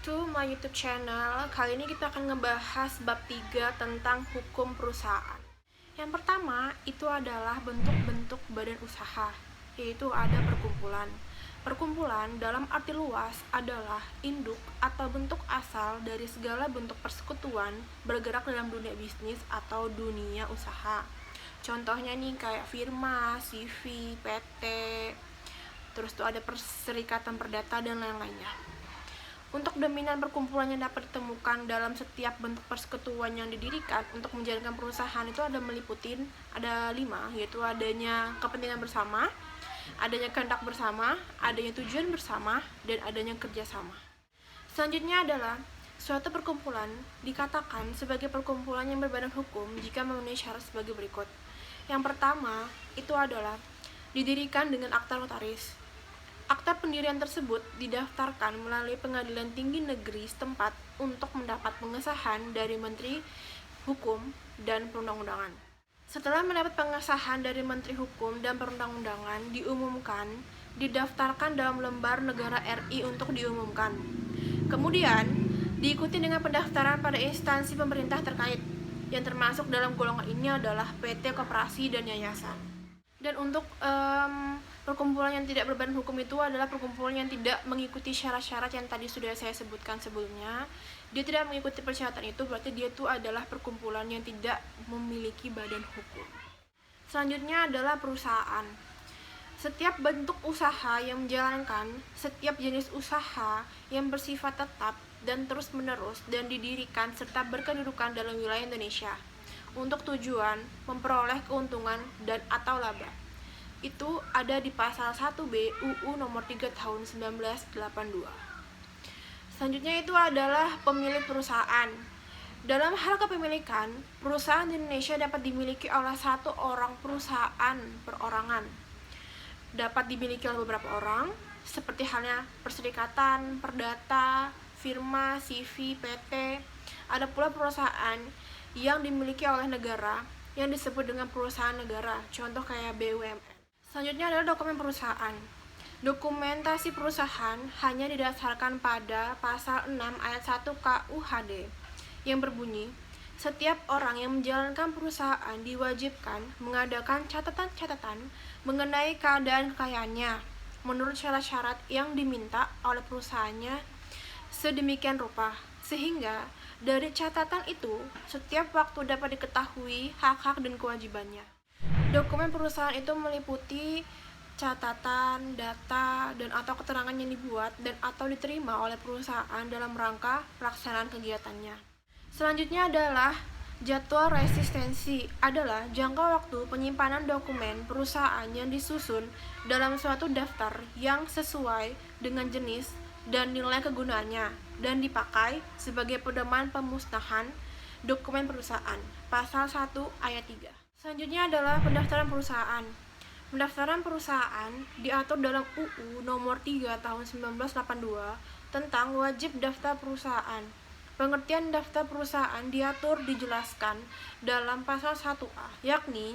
to my YouTube channel. Kali ini kita akan ngebahas bab 3 tentang hukum perusahaan. Yang pertama itu adalah bentuk-bentuk badan usaha, yaitu ada perkumpulan. Perkumpulan dalam arti luas adalah induk atau bentuk asal dari segala bentuk persekutuan bergerak dalam dunia bisnis atau dunia usaha. Contohnya nih kayak firma, CV, PT, terus tuh ada perserikatan perdata dan lain-lainnya. Untuk dominan perkumpulan yang dapat ditemukan dalam setiap bentuk persekutuan yang didirikan untuk menjalankan perusahaan itu ada 5, yaitu adanya kepentingan bersama, adanya kehendak bersama, adanya tujuan bersama, dan adanya kerjasama. Selanjutnya adalah suatu perkumpulan dikatakan sebagai perkumpulan yang berbadan hukum jika memenuhi syarat sebagai berikut. Yang pertama itu adalah didirikan dengan akta notaris. Akta pendirian tersebut didaftarkan melalui Pengadilan Tinggi Negeri setempat untuk mendapat pengesahan dari Menteri Hukum dan Perundang-undangan. Setelah mendapat pengesahan dari Menteri Hukum dan Perundang-undangan, didaftarkan dalam lembar negara RI untuk diumumkan. Kemudian, diikuti dengan pendaftaran pada instansi pemerintah terkait, yang termasuk dalam golongan ini adalah PT, koperasi, dan yayasan. Dan untuk perkumpulan yang tidak berbadan hukum itu adalah perkumpulan yang tidak mengikuti syarat-syarat yang tadi sudah saya sebutkan sebelumnya. Dia tidak mengikuti persyaratan itu, berarti dia itu adalah perkumpulan yang tidak memiliki badan hukum. Selanjutnya adalah perusahaan. Setiap bentuk usaha yang menjalankan setiap jenis usaha yang bersifat tetap dan terus-menerus dan didirikan serta berkedudukan dalam wilayah Indonesia untuk tujuan memperoleh keuntungan dan atau laba. Itu ada di pasal 1B UU nomor 3 tahun 1982. Selanjutnya itu adalah pemilik perusahaan. Dalam hal kepemilikan, perusahaan di Indonesia dapat dimiliki oleh satu orang perusahaan perorangan. Dapat dimiliki oleh beberapa orang, seperti halnya perserikatan, perdata, firma, CV, PT. Ada pula perusahaan yang dimiliki oleh negara yang disebut dengan perusahaan negara, contoh kayak BUMN. Selanjutnya adalah dokumen perusahaan. Dokumentasi perusahaan hanya didasarkan pada pasal 6 ayat 1 KUHD yang berbunyi, setiap orang yang menjalankan perusahaan diwajibkan mengadakan catatan-catatan mengenai keadaan kekayaannya menurut syarat-syarat yang diminta oleh perusahaannya sedemikian rupa, sehingga dari catatan itu, setiap waktu dapat diketahui hak-hak dan kewajibannya. Dokumen perusahaan itu meliputi catatan, data, dan atau keterangan yang dibuat dan atau diterima oleh perusahaan dalam rangka pelaksanaan kegiatannya. Selanjutnya adalah jadwal resistensi, adalah jangka waktu penyimpanan dokumen perusahaan yang disusun dalam suatu daftar yang sesuai dengan jenis dan nilai kegunaannya dan dipakai sebagai pedoman pemusnahan dokumen perusahaan. Pasal 1 ayat 3. Selanjutnya adalah pendaftaran perusahaan. Pendaftaran perusahaan diatur dalam UU nomor 3 tahun 1982 tentang wajib daftar perusahaan. Pengertian daftar perusahaan dijelaskan dalam pasal 1A, yakni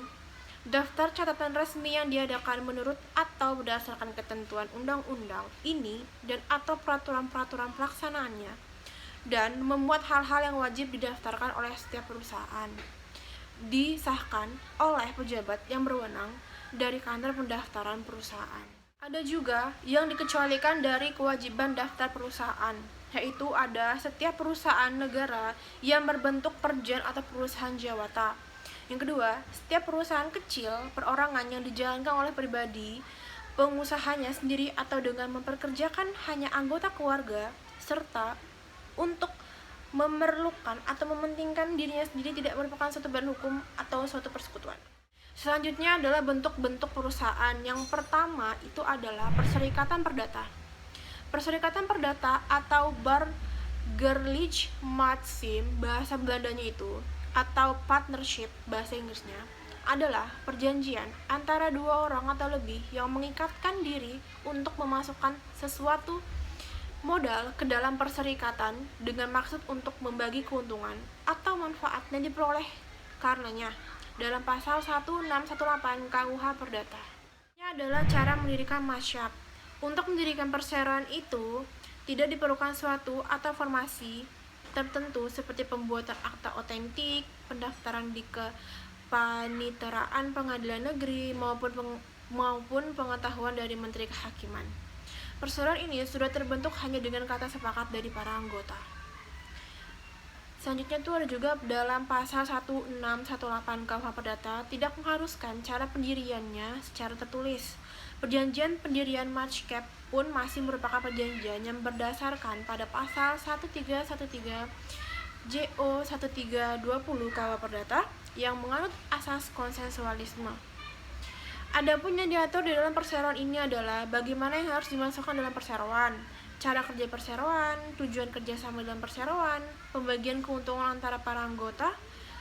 daftar catatan resmi yang diadakan menurut atau berdasarkan ketentuan undang-undang ini dan atau peraturan-peraturan pelaksanaannya, dan memuat hal-hal yang wajib didaftarkan oleh setiap perusahaan. Disahkan oleh pejabat yang berwenang dari kantor pendaftaran perusahaan. Ada juga yang dikecualikan dari kewajiban daftar perusahaan, yaitu ada setiap perusahaan negara yang berbentuk perjan atau perusahaan jawata. Yang kedua, setiap perusahaan kecil perorangan yang dijalankan oleh pribadi, pengusahanya sendiri atau dengan memperkerjakan hanya anggota keluarga, serta untuk memerlukan atau mementingkan dirinya sendiri tidak merupakan suatu badan hukum atau suatu persekutuan. Selanjutnya adalah bentuk-bentuk perusahaan. Yang pertama itu adalah perserikatan perdata. Perserikatan perdata atau Burgerlijk Maatschap bahasa Belandanya itu, atau partnership bahasa Inggrisnya, adalah perjanjian antara dua orang atau lebih yang mengikatkan diri untuk memasukkan sesuatu modal ke dalam perserikatan dengan maksud untuk membagi keuntungan atau manfaat yang diperoleh karenanya dalam pasal 1618 KUH Perdata. Ini adalah cara mendirikan masyab. Untuk mendirikan perseroan itu Tidak diperlukan suatu atau formasi tertentu seperti pembuatan akta otentik, pendaftaran di kepaniteraan pengadilan negeri, maupun pengetahuan dari Menteri Kehakiman. Perseroan ini sudah terbentuk hanya dengan kata sepakat dari para anggota. Selanjutnya itu ada juga dalam pasal 1618 KUH Perdata tidak mengharuskan cara pendiriannya secara tertulis. Perjanjian pendirian Maccap pun masih merupakan perjanjian yang berdasarkan pada pasal 1313 JO 1320 KUH Perdata yang menganut asas konsensualisme. Adapun yang diatur di dalam perseroan ini adalah bagaimana yang harus dimasukkan dalam perseroan, cara kerja perseroan, tujuan kerjasama dalam perseroan, pembagian keuntungan antara para anggota,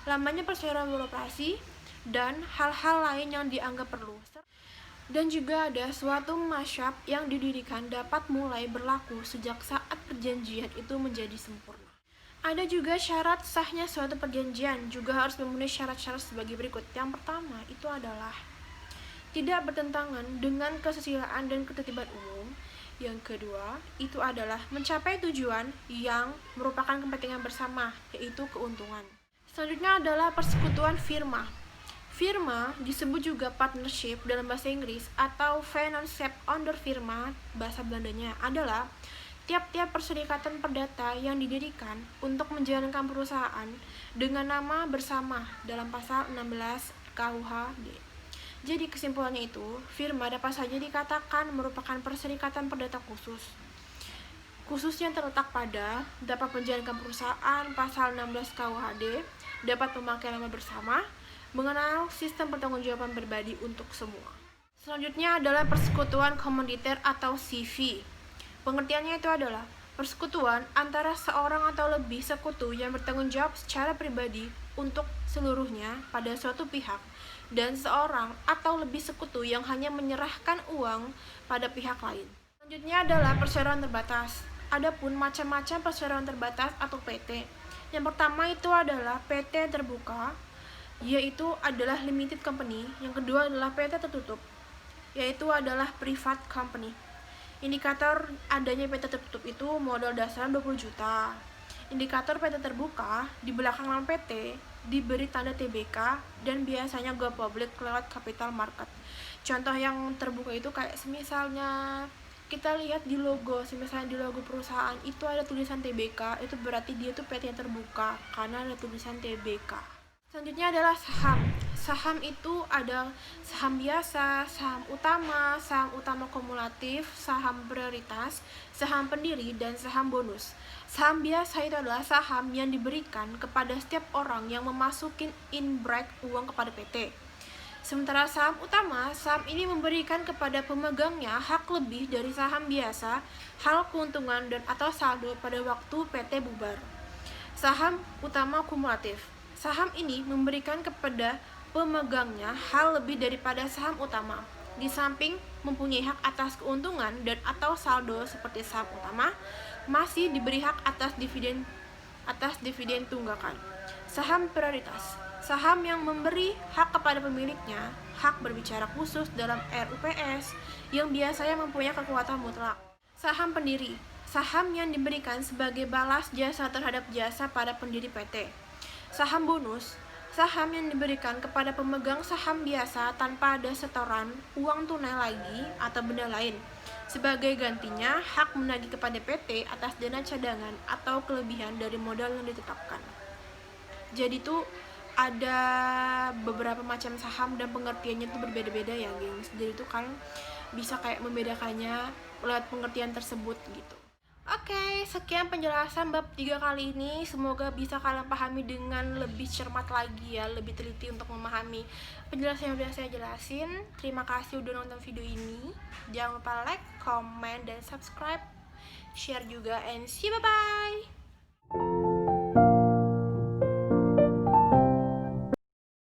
lamanya perseroan beroperasi, dan hal-hal lain yang dianggap perlu. Dan juga ada suatu masyab yang didirikan dapat mulai berlaku sejak saat perjanjian itu menjadi sempurna. Ada juga syarat sahnya suatu perjanjian, juga harus memenuhi syarat-syarat sebagai berikut. Yang pertama itu adalah tidak bertentangan dengan kesusilaan dan ketertiban umum. Yang kedua, itu adalah mencapai tujuan yang merupakan kepentingan bersama, yaitu keuntungan. Selanjutnya adalah persekutuan firma. Firma disebut juga partnership dalam bahasa Inggris atau Vennootschap onder firma, bahasa Belandanya, adalah tiap-tiap perserikatan perdata yang didirikan untuk menjalankan perusahaan dengan nama bersama dalam pasal 16 KUHD. Jadi kesimpulannya itu, firma dapat saja dikatakan merupakan perserikatan perdata khusus yang terletak pada dapat menjalankan perusahaan pasal 16 KUHD, dapat memakai nama bersama, mengenal sistem pertanggungjawaban pribadi untuk semua. Selanjutnya adalah persekutuan komoditer atau CV. Pengertiannya itu adalah persekutuan antara seorang atau lebih sekutu yang bertanggung jawab secara pribadi untuk seluruhnya pada suatu pihak, dan seorang atau lebih sekutu yang hanya menyerahkan uang pada pihak lain. Selanjutnya adalah perseroan terbatas. Adapun macam-macam perseroan terbatas atau PT. Yang pertama itu adalah PT terbuka, yaitu adalah limited company. Yang kedua adalah PT tertutup, yaitu adalah private company. Indikator adanya PT tertutup itu modal dasar 20 juta. Indikator PT terbuka di belakang nama PT diberi tanda TBK dan biasanya go public lewat capital market. Contoh yang terbuka itu kayak misalnya kita lihat di logo, misalnya di logo perusahaan itu ada tulisan TBK, itu berarti dia tuh PT yang terbuka karena ada tulisan TBK. Selanjutnya adalah saham. Saham itu ada saham biasa, saham utama kumulatif, saham prioritas, saham pendiri, dan saham bonus. Saham biasa itu adalah saham yang diberikan kepada setiap orang yang memasukin in-break uang kepada PT. Sementara saham utama, saham ini memberikan kepada pemegangnya hak lebih dari saham biasa, hal keuntungan dan atau saldo pada waktu PT bubar. Saham utama kumulatif. Saham ini memberikan kepada pemegangnya hal lebih daripada saham utama. Di samping mempunyai hak atas keuntungan dan atau saldo seperti saham utama, masih diberi hak atas dividen tunggakan. Saham prioritas. Saham yang memberi hak kepada pemiliknya hak berbicara khusus dalam RUPS yang biasanya mempunyai kekuatan mutlak. Saham pendiri. Saham yang diberikan sebagai balas jasa terhadap jasa pada pendiri PT. Saham bonus, saham yang diberikan kepada pemegang saham biasa tanpa ada setoran uang tunai lagi atau benda lain. Sebagai gantinya, hak menagih kepada PT atas dana cadangan atau kelebihan dari modal yang ditetapkan. Jadi itu ada beberapa macam saham dan pengertiannya itu berbeda-beda ya, gengs. Jadi itu kalian bisa kayak membedakannya lewat pengertian tersebut gitu. Oke, sekian penjelasan bab 3 kali ini. Semoga bisa kalian pahami dengan lebih cermat lagi ya, lebih teliti untuk memahami penjelasan yang udah saya jelasin. Terima kasih udah nonton video ini. Jangan lupa like, comment, dan subscribe. Share juga, and see you, bye-bye!